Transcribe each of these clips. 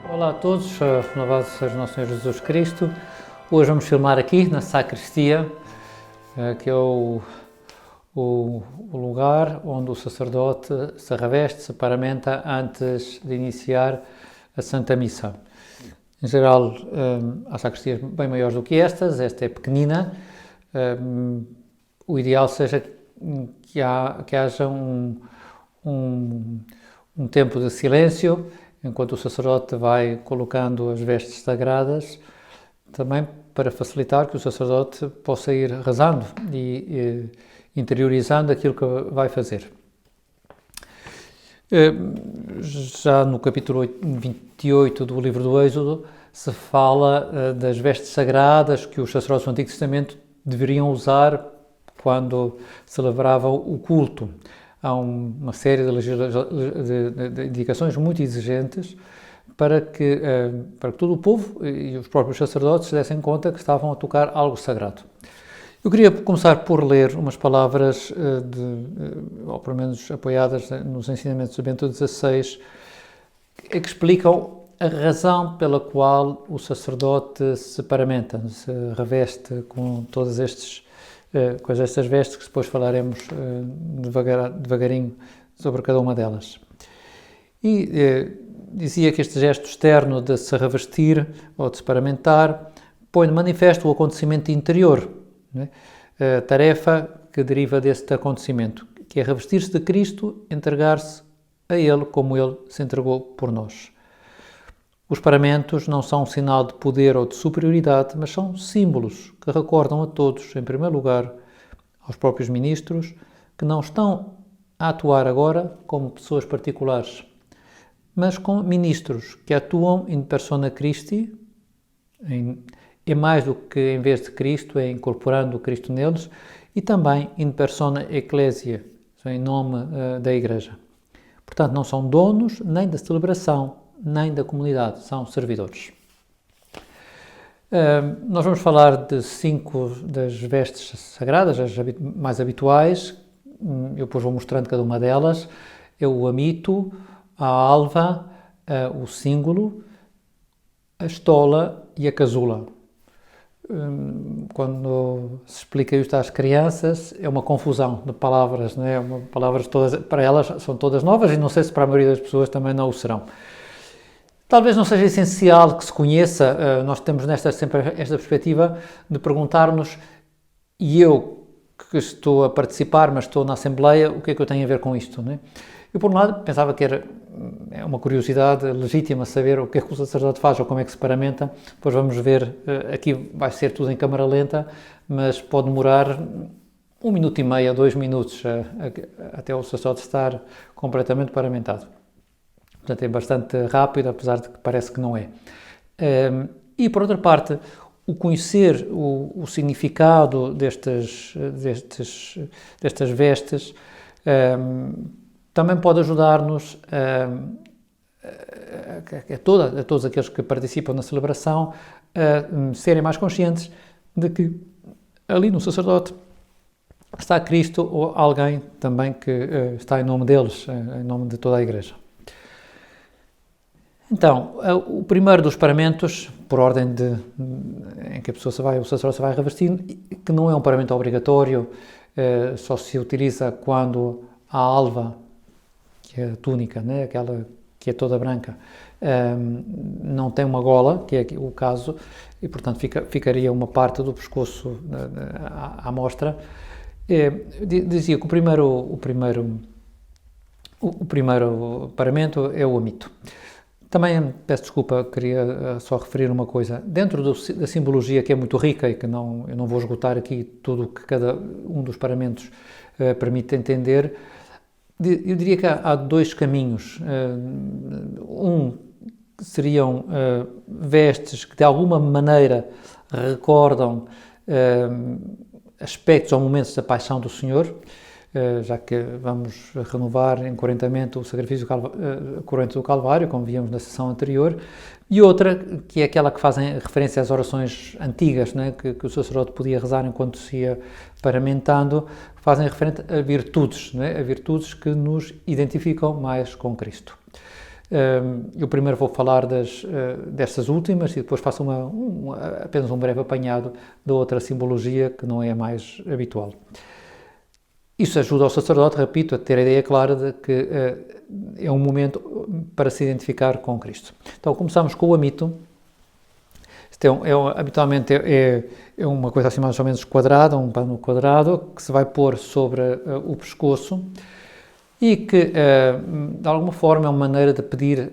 Olá a todos, louvado seja o nosso Senhor Jesus Cristo. Hoje vamos filmar aqui na sacristia, que é o lugar onde o sacerdote se reveste, se paramenta antes de iniciar a Santa Missa. Em geral, há sacristias bem maiores do que esta é pequenina. O ideal seja que haja um tempo de silêncio, enquanto o sacerdote vai colocando as vestes sagradas, também para facilitar que o sacerdote possa ir rezando e interiorizando aquilo que vai fazer. Já no capítulo 28 do livro do Êxodo se fala das vestes sagradas que os sacerdotes do Antigo Testamento deveriam usar quando celebravam o culto. Há uma série de indicações muito exigentes para que todo o povo e os próprios sacerdotes se dessem conta que estavam a tocar algo sagrado. Eu queria começar por ler umas palavras, ou pelo menos apoiadas nos ensinamentos de Bento XVI, que explicam a razão pela qual o sacerdote se paramenta, se reveste com todas estas vestes, que depois falaremos devagarinho sobre cada uma delas. E dizia que este gesto externo de se revestir ou de se paramentar põe de manifesto o acontecimento interior, né? A tarefa que deriva deste acontecimento, que é revestir-se de Cristo, entregar-se a Ele como Ele se entregou por nós. Os paramentos não são um sinal de poder ou de superioridade, mas são símbolos que recordam a todos, em primeiro lugar, aos próprios ministros, que não estão a atuar agora como pessoas particulares, mas como ministros que atuam in persona Christi, é mais do que em vez de Cristo, é incorporando o Cristo neles, e também in persona Ecclesia, em nome da Igreja. Portanto, não são donos nem da celebração, nem da comunidade, são servidores. Nós vamos falar de 5 das vestes sagradas, as mais habituais. Eu depois vou mostrando cada uma delas. É o amito, a alva, o símbolo, a estola e a casula. Quando se explica isto às crianças, é uma confusão de palavras, não é? Palavras todas, para elas são todas novas e não sei se para a maioria das pessoas também não o serão. Talvez não seja essencial que se conheça, nós temos sempre esta perspectiva de perguntar-nos, e eu que estou a participar, mas estou na Assembleia, o que é que eu tenho a ver com isto, não é? Eu, por um lado, pensava que era uma curiosidade legítima saber o que é que o sacerdote faz ou como é que se paramenta. Depois vamos ver, aqui vai ser tudo em câmara lenta, mas pode demorar 1 minuto e meio, 2 minutos, até o sacerdote estar completamente paramentado. Portanto, é bastante rápido, apesar de que parece que não é. E, por outra parte, o conhecer o significado destas vestes também pode ajudar-nos a todos aqueles que participam na celebração a serem mais conscientes de que ali no sacerdote está Cristo ou alguém também que está em nome deles, em nome de toda a Igreja. Então, o primeiro dos paramentos, por ordem em que o sacerdote se vai revestindo, que não é um paramento obrigatório, só se utiliza quando a alva, que é a túnica, né, aquela que é toda branca, não tem uma gola, que é o caso, e portanto ficaria uma parte do pescoço à mostra. Dizia que o primeiro paramento é o amito. Também, peço desculpa, queria só referir uma coisa. Dentro da simbologia, que é muito rica e que eu não vou esgotar aqui tudo o que cada um dos paramentos permite entender, eu diria que há 2 caminhos. Um seriam vestes que de alguma maneira recordam aspectos ou momentos da paixão do Senhor, já que vamos renovar em correntamento o sacrifício corrente do Calvário, como víamos na sessão anterior, e outra, que é aquela que fazem referência às orações antigas, né, que o sacerdote podia rezar enquanto se ia paramentando, fazem referência a virtudes, né, a virtudes que nos identificam mais com Cristo. Eu primeiro vou falar destas últimas e depois faço apenas um breve apanhado da outra simbologia que não é a mais habitual. Isso ajuda o sacerdote, repito, a ter a ideia clara de que é um momento para se identificar com Cristo. Então começamos com o amito. Habitualmente é uma coisa assim mais ou menos quadrada, um pano quadrado que se vai pôr sobre o pescoço e que, de alguma forma, é uma maneira de pedir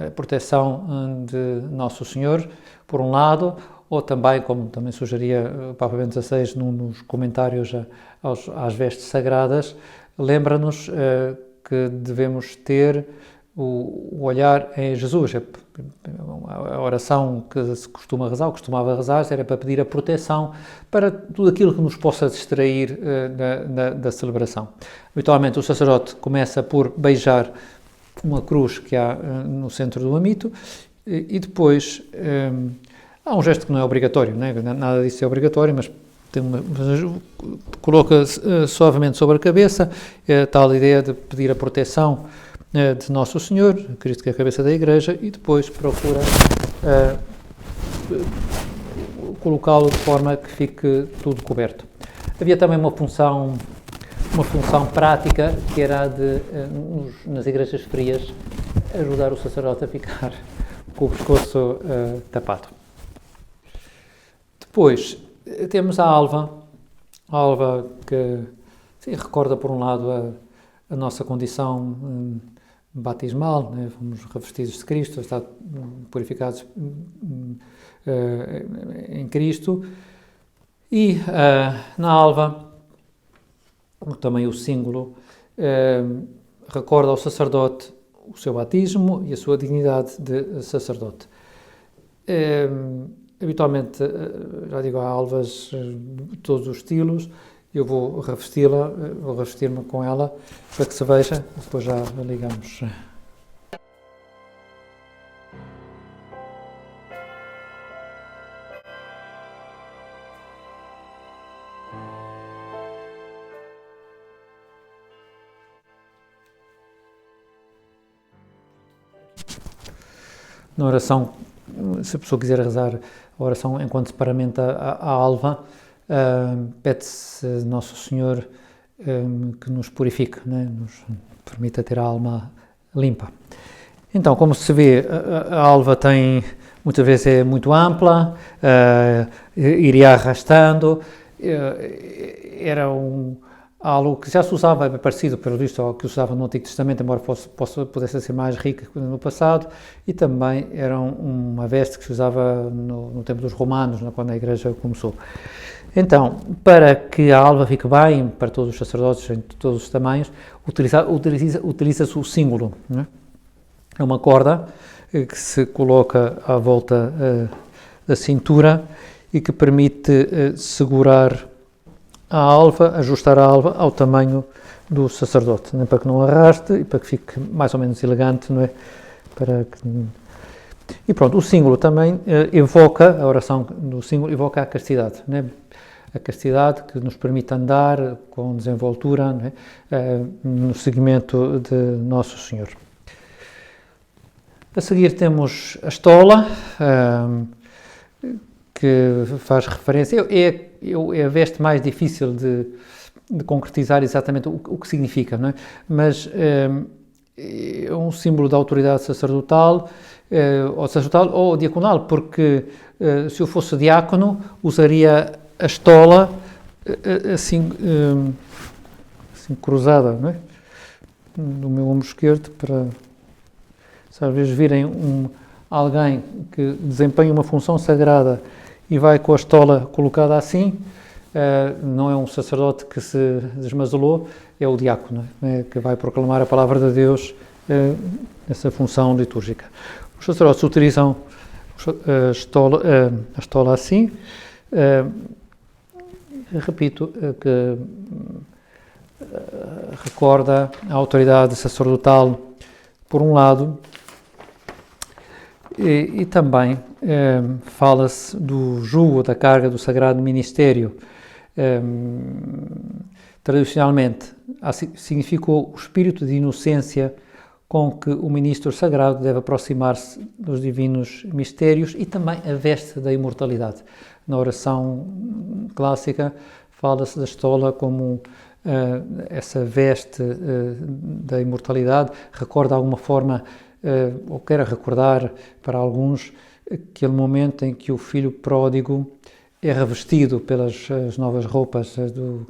a proteção de Nosso Senhor, por um lado, ou também, como também sugeria o Papa Bento XVI nos comentários às vestes sagradas, lembra-nos que devemos ter o olhar em Jesus. A oração que se costumava rezar, era para pedir a proteção para tudo aquilo que nos possa distrair da celebração. Habitualmente o sacerdote começa por beijar uma cruz que há no centro do amito e depois há um gesto que não é obrigatório, né? Nada disso é obrigatório, mas coloca suavemente sobre a cabeça a tal ideia de pedir a proteção de Nosso Senhor, Cristo que é a cabeça da Igreja, e depois procura colocá-lo de forma que fique tudo coberto. Havia também uma função prática que era a de, nas igrejas frias, ajudar o sacerdote a ficar com o pescoço tapado. Depois temos a alva que recorda por um lado a nossa condição batismal, né? Fomos revestidos de Cristo, estamos purificados em Cristo, e na alva também o símbolo recorda ao sacerdote o seu batismo e a sua dignidade de sacerdote. Habitualmente, já digo, há alvas de todos os estilos. Eu vou revestir-me com ela para que se veja, depois já ligamos. Na oração, se a pessoa quiser rezar a oração enquanto se paramenta a alva, pede-se a Nosso Senhor que nos purifique, né? Nos permita ter a alma limpa. Então, como se vê, a alva muitas vezes é muito ampla, iria arrastando, era algo que já se usava, é parecido, pelo visto, ao que se usava no Antigo Testamento, embora pudesse ser mais rica que no passado, e também era uma veste que se usava no tempo dos romanos, quando a Igreja começou. Então, para que a alva fique bem, para todos os sacerdotes, em todos os tamanhos, utiliza-se o símbolo, né? É uma corda que se coloca à volta da cintura e que permite segurar a alva, ajustar a alva ao tamanho do sacerdote, né? Para que não arraste e para que fique mais ou menos elegante, não é? E pronto, o símbolo também a oração do símbolo evoca a castidade, né? A castidade que nos permite andar com desenvoltura, né? No seguimento de Nosso Senhor. A seguir temos a estola, que faz referência, é a veste mais difícil de concretizar exatamente o que significa, não é? Mas é um símbolo da autoridade sacerdotal, ou diaconal, porque se eu fosse diácono, usaria a estola assim cruzada, não é? No meu ombro esquerdo, para, se às vezes virem alguém que desempenha uma função sagrada e vai com a estola colocada assim, não é um sacerdote que se desmazolou, é o diácono, né, que vai proclamar a palavra de Deus nessa função litúrgica. Os sacerdotes utilizam a estola assim, repito, que recorda a autoridade sacerdotal, por um lado, e também fala-se do jugo, da carga do sagrado ministério. Tradicionalmente, significou o espírito de inocência com que o ministro sagrado deve aproximar-se dos divinos mistérios e também a veste da imortalidade. Na oração clássica fala-se da estola como essa veste da imortalidade, recorda de alguma forma, ou quer recordar para alguns, aquele momento em que o filho pródigo é revestido pelas novas roupas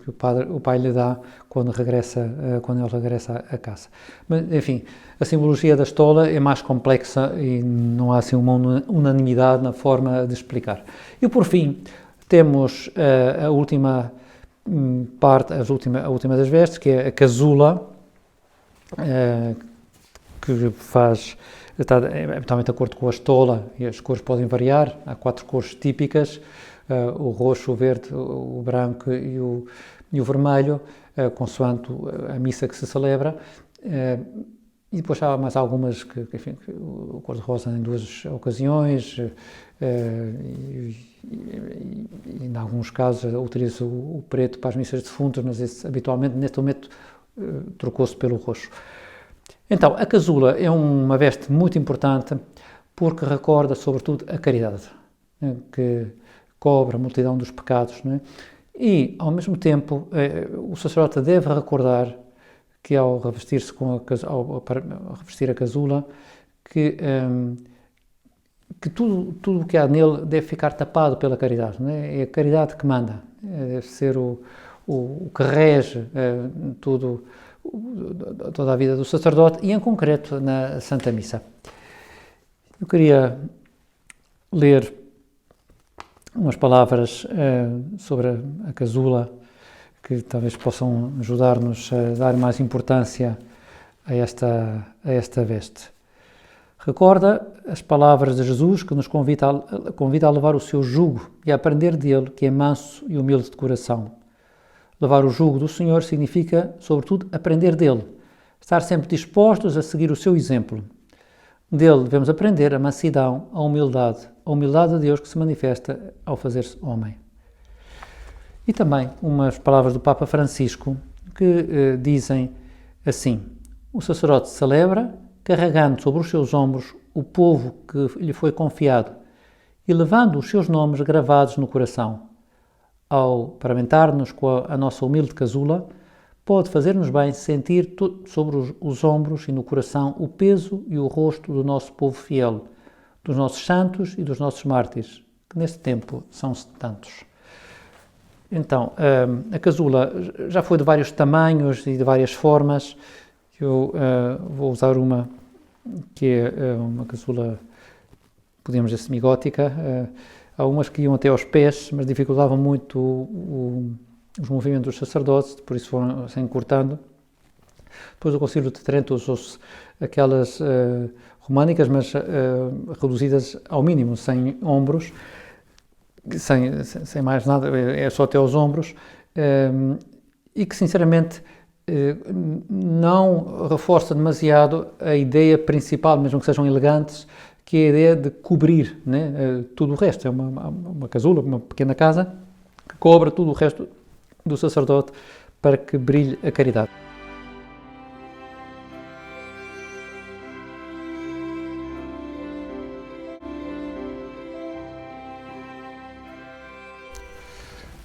que o pai lhe dá quando ele regressa a casa. Mas, enfim, a simbologia da estola é mais complexa e não há assim uma unanimidade na forma de explicar. E por fim, temos a última parte, a última das vestes, que é a casula, que está habitualmente de acordo com a estola, e as cores podem variar. Há 4 cores típicas: o roxo, o verde, o branco e o vermelho, consoante a missa que se celebra. E depois há mais algumas enfim, o cor-de-rosa em 2 ocasiões, e em alguns casos utiliza o preto para as missas de defuntos, mas esse, habitualmente, neste momento, trocou-se pelo roxo. Então, a casula é uma veste muito importante porque recorda, sobretudo, a caridade, que cobre a multidão dos pecados, não é? E, ao mesmo tempo, o sacerdote deve recordar que, ao revestir-se ao revestir a casula, que tudo o que há nele deve ficar tapado pela caridade, não é? É a caridade que manda, deve ser o que rege toda a vida do sacerdote e, em concreto, na Santa Missa. Eu queria ler umas palavras sobre a casula que talvez possam ajudar-nos a dar mais importância a esta veste. Recorda as palavras de Jesus, que nos convida a levar o seu jugo e a aprender dele, que é manso e humilde de coração. Levar o jugo do Senhor significa, sobretudo, aprender dele, estar sempre dispostos a seguir o seu exemplo. Dele devemos aprender a mansidão, a humildade de Deus que se manifesta ao fazer-se homem. E também umas palavras do Papa Francisco que dizem assim: o sacerdote celebra, carregando sobre os seus ombros o povo que lhe foi confiado e levando os seus nomes gravados no coração. Ao paramentar-nos com a nossa humilde casula, pode fazer-nos bem sentir sobre os ombros e no coração o peso e o rosto do nosso povo fiel, dos nossos santos e dos nossos mártires, que neste tempo são tantos. Então, a casula já foi de vários tamanhos e de várias formas. Eu vou usar uma que é uma casula, podemos dizer, semigótica. Há umas que iam até aos pés, mas dificultavam muito os movimentos dos sacerdotes, por isso foram se encurtando. Depois do Concílio de Trento usou-se aquelas românicas, mas reduzidas ao mínimo, sem ombros, sem mais nada, é só até aos ombros, e que, sinceramente, não reforça demasiado a ideia principal, mesmo que sejam elegantes, que é a ideia de cobrir, né, tudo o resto. É uma casula, uma pequena casa, que cobre tudo o resto do sacerdote para que brilhe a caridade.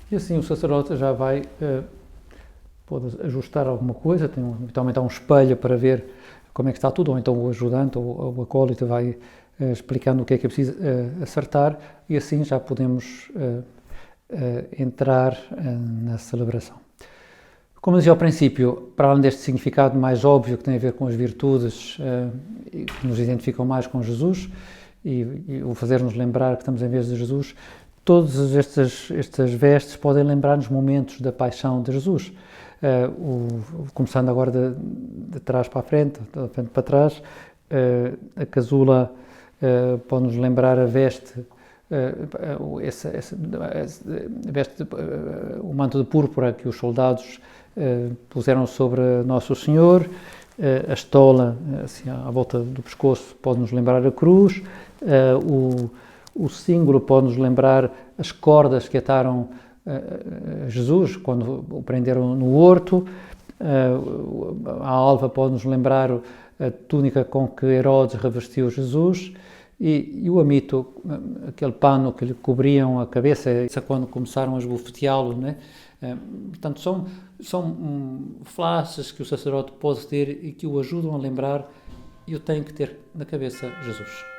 E assim o sacerdote já pode ajustar alguma coisa, habitualmente há um espelho para ver como é que está tudo, ou então o ajudante ou o acólito vai explicando o que é preciso acertar, e assim já podemos entrar na celebração. Como dizia ao princípio, para além deste significado mais óbvio que tem a ver com as virtudes que nos identificam mais com Jesus e o fazer-nos lembrar que estamos em vez de Jesus, todas estas vestes podem lembrar-nos momentos da paixão de Jesus. Começando agora de trás para a frente, da frente para trás, a casula pode-nos lembrar a veste, o manto de púrpura que os soldados puseram sobre Nosso Senhor. A estola, assim, à volta do pescoço, pode-nos lembrar a cruz. O símbolo pode-nos lembrar as cordas que ataram Jesus quando o prenderam no horto. A alva pode nos lembrar a túnica com que Herodes revestiu Jesus, e o amito, aquele pano que lhe cobriam a cabeça, quando começaram a esbofeteá-lo, né? Portanto, são flashes que o sacerdote pode ter e que o ajudam a lembrar: eu tenho que ter na cabeça Jesus.